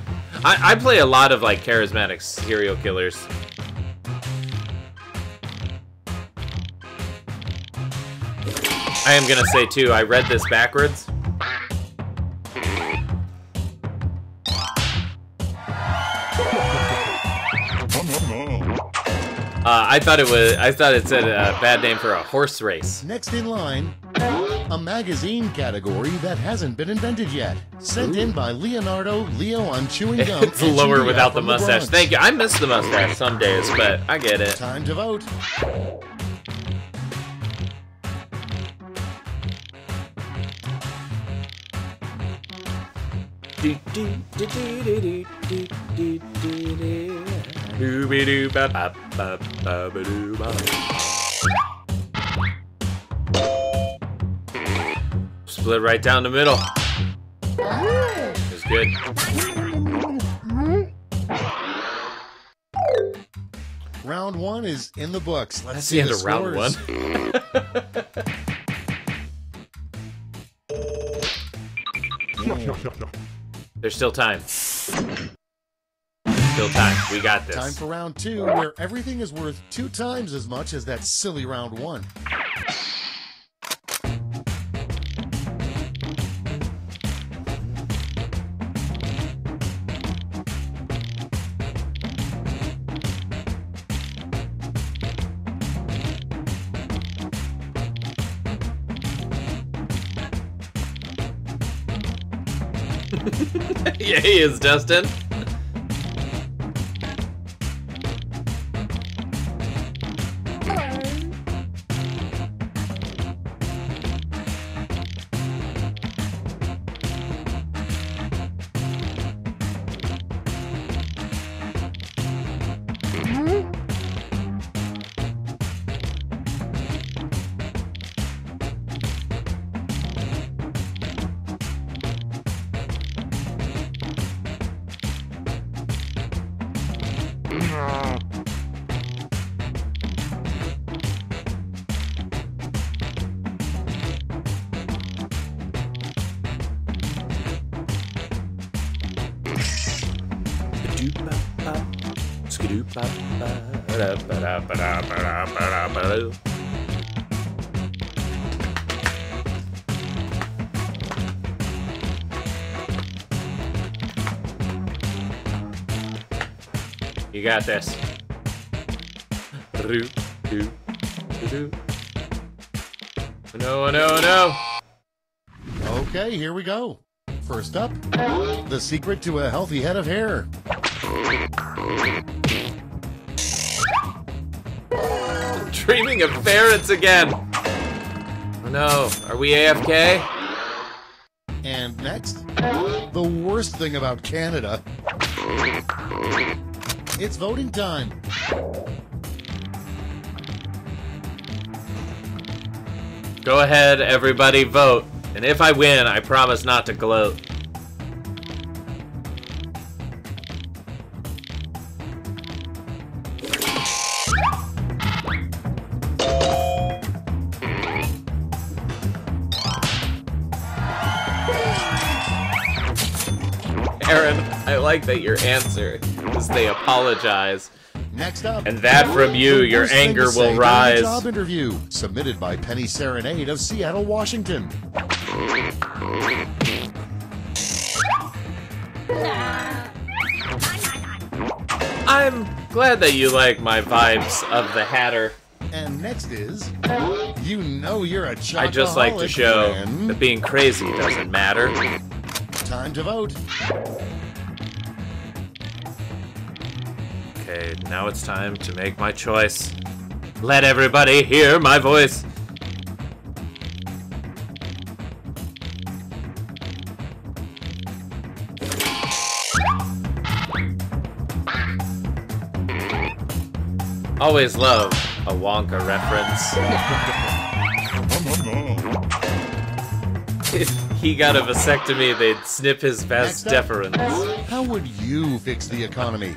I play a lot of like charismatic serial killers. I am gonna say too, I read this backwards. I thought it said a bad name for a horse race.
Next in line, a magazine category that hasn't been invented yet. Sent in by Leonardo. Leo, I'm chewing gum.
It's lower
Julia
without the
from
mustache.
Bronx.
Thank you. I miss the mustache some days, but I get it.
Time to vote.
Split right down the middle. It's good.
Round one is in the books. Let's
That's
see
the end of round one. There's still time. Still time. We got this.
Time for round two, where everything is worth 2 times as much as that silly round one.
Yeah, he is, Dustin. You got this. No, no, no.
Okay, here we go. First up, the secret to a healthy head of hair.
Dreaming of ferrets again. Oh no, are we AFK?
And next, the worst thing about Canada. It's voting time.
Go ahead, everybody, vote. And if I win, I promise not to gloat. Aaron, I like that your answer is they apologize.
Next up,
and that from you, your anger will rise.
Job interview submitted by Penny Serenade of Seattle, Washington.
I'm glad that you like my vibes of the Hatter.
And next is, you know you're a chocoholic.
I just like to show
when...
that being crazy doesn't matter.
Time to vote.
Okay, now it's time to make my choice. Let everybody hear my voice. Always love a Wonka reference. If he got a vasectomy, they'd snip his vas deferens.
How would you fix the economy?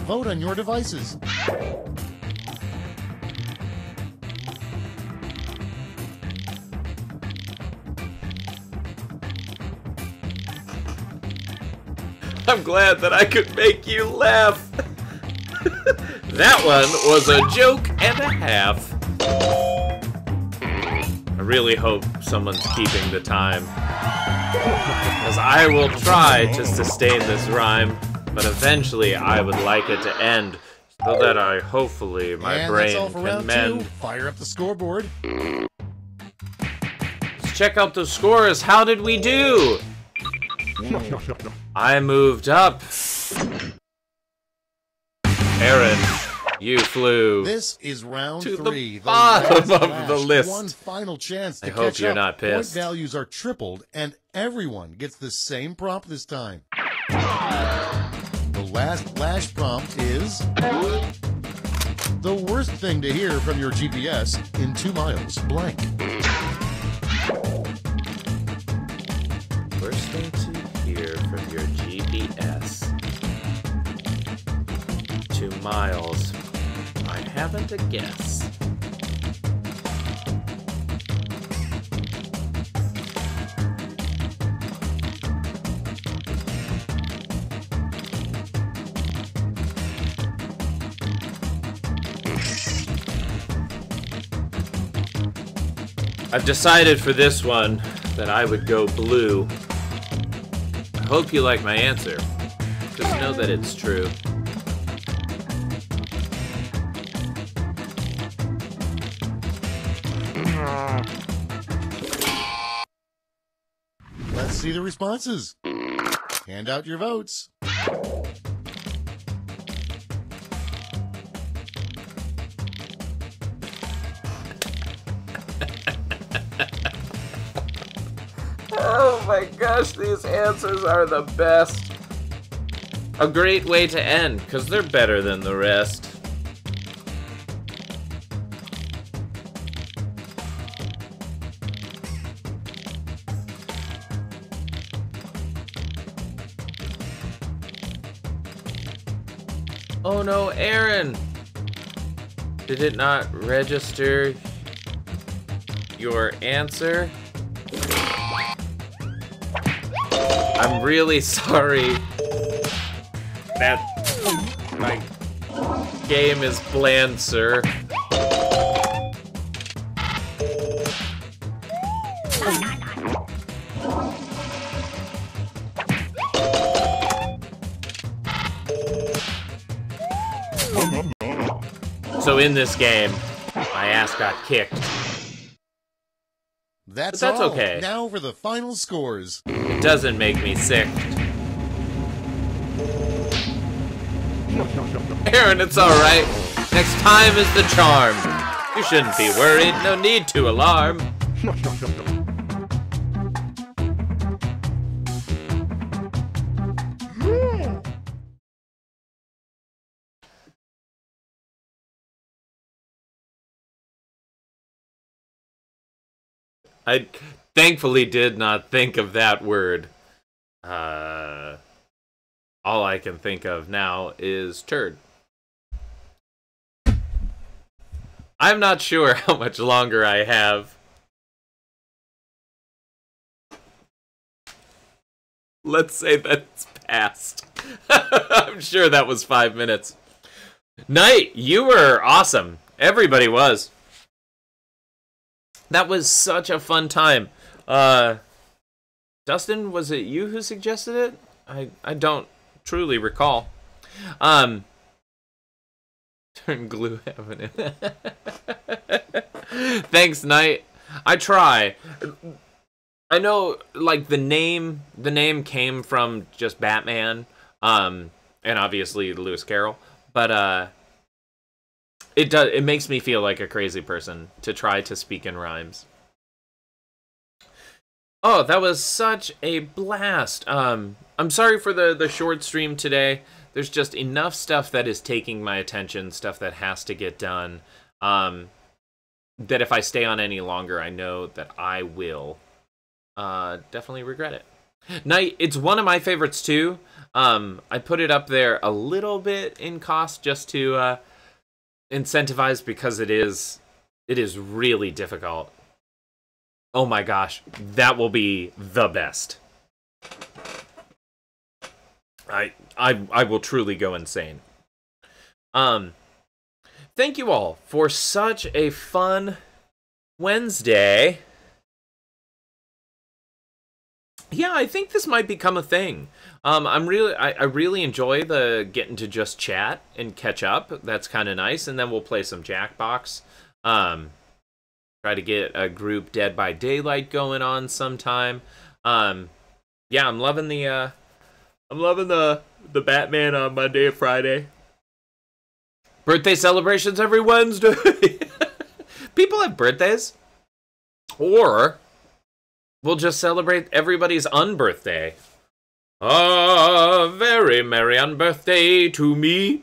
Vote on your devices.
I'm glad that I could make you laugh. That one was a joke and a half. I really hope someone's keeping the time, because I will try to sustain this rhyme, but eventually I would like it to end, so that hopefully my brain
that's all for
can
round
mend.
2. Fire up the scoreboard.
Let's check out the scores. How did we do? I moved up. Aaron, you flew
This is round
to
3.
the bottom of
last
the list.
One final chance to
I hope
catch
you're
up.
not pissed.
Point values are tripled, and everyone gets the same prompt this time. The last flash prompt is... the worst thing to hear from your GPS in 2 miles blank.
Worst thing to hear from your GPS. 2 miles. I haven't a guess. I've decided for this one that I would go blue. I hope you like my answer. Just know that it's true.
Let's see the responses. Hand out your votes.
Oh my gosh, these answers are the best. A great way to end, because they're better than the rest. Oh no, Aaron! Did it not register your answer? I'm really sorry that my game is bland, sir. So in this game, my ass got kicked.
That's
But that's
all.
okay.
Now for the final scores.
It doesn't make me sick. Aaron, it's alright. Next time is the charm. You shouldn't be worried, no need to alarm. I thankfully did not think of that word. All I can think of now is turd. I'm not sure how much longer I have. Let's say that's past. I'm sure that was 5 minutes. Knight, you were awesome. Everybody was. That was such a fun time. Dustin, was it you who suggested it? I don't truly recall. Turn glue heaven in. Thanks, Knight. I try. I know, like, the name came from just Batman, and obviously Lewis Carroll, but it makes me feel like a crazy person to try to speak in rhymes. Oh, that was such a blast. I'm sorry for the short stream today. There's just enough stuff that is taking my attention, stuff that has to get done, that if I stay on any longer, I know that I will definitely regret it. Knight, it's one of my favorites too. I put it up there a little bit in cost just to incentivize, because it is really difficult. Oh my gosh, that will be the best. I will truly go insane. Thank you all for such a fun Wednesday. Yeah, I think this might become a thing. I really enjoy the getting to just chat and catch up. That's kind of nice, and then we'll play some Jackbox. Try to get a group Dead by Daylight going on sometime. Yeah, I'm loving the Batman on Monday and Friday. Birthday celebrations every Wednesday. People have birthdays, or we'll just celebrate everybody's unbirthday. Very merry unbirthday to me.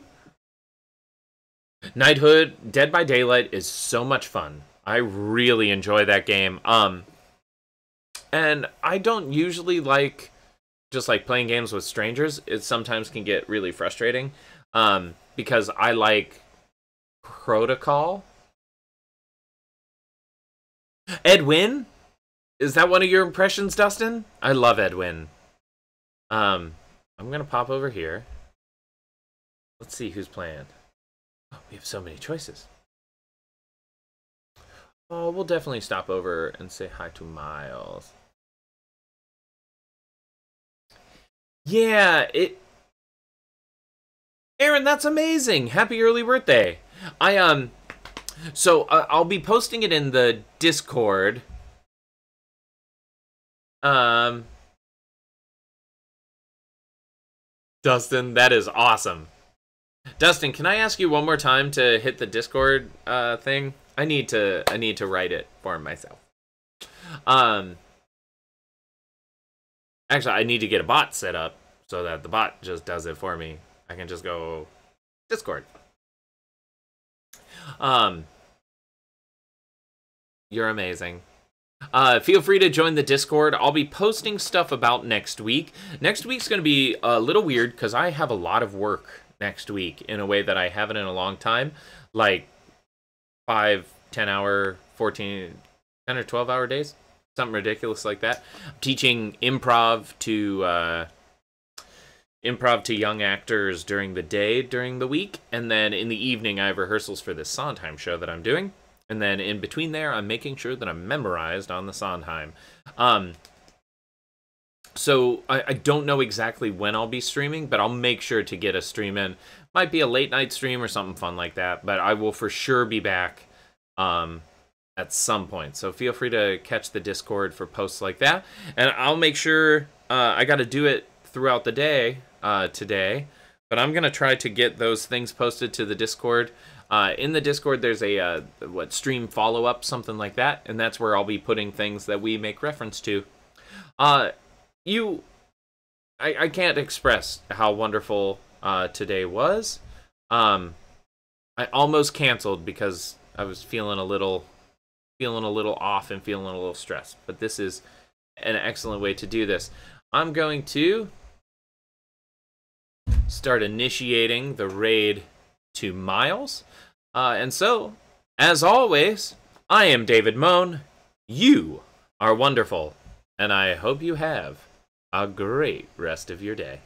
Knighthood Dead by Daylight is so much fun. I really enjoy that game. And I don't usually like just like playing games with strangers. It sometimes can get really frustrating. Because I like Protocol. Edwin? Is that one of your impressions, Dustin? I love Edwin. I'm gonna pop over here. Let's see who's playing. Oh, we have so many choices. Oh, we'll definitely stop over and say hi to Miles. Yeah, Aaron, that's amazing. Happy early birthday. So I'll be posting it in the Discord. Dustin, that is awesome. Dustin, can I ask you one more time to hit the Discord thing? I need to write it for myself. Actually, I need to get a bot set up so that the bot just does it for me. I can just go Discord. You're amazing. Feel free to join the Discord. I'll be posting stuff about next week. Next week's going to be a little weird because I have a lot of work next week in a way that I haven't in a long time. Like 5, 10-hour, 10 or 12-hour days. Something ridiculous like that. I'm teaching improv to young actors during the day, during the week. And then in the evening, I have rehearsals for this Sondheim show that I'm doing. And then in between there, I'm making sure that I'm memorized on the Sondheim. So I don't know exactly when I'll be streaming, but I'll make sure to get a stream in. Might be a late night stream or something fun like that, but I will for sure be back at some point. So feel free to catch the Discord for posts like that. And I'll make sure I got to do it throughout the day today, but I'm going to try to get those things posted to the Discord. In the Discord, there's a stream follow-up, something like that, and that's where I'll be putting things that we make reference to. I can't express how wonderful today was. I almost canceled because I was feeling a little feeling a little off and feeling a little stressed. But this is an excellent way to do this. I'm going to start initiating the raid to Miles. And so, as always, I am David Moan. You are wonderful. And I hope you have a great rest of your day.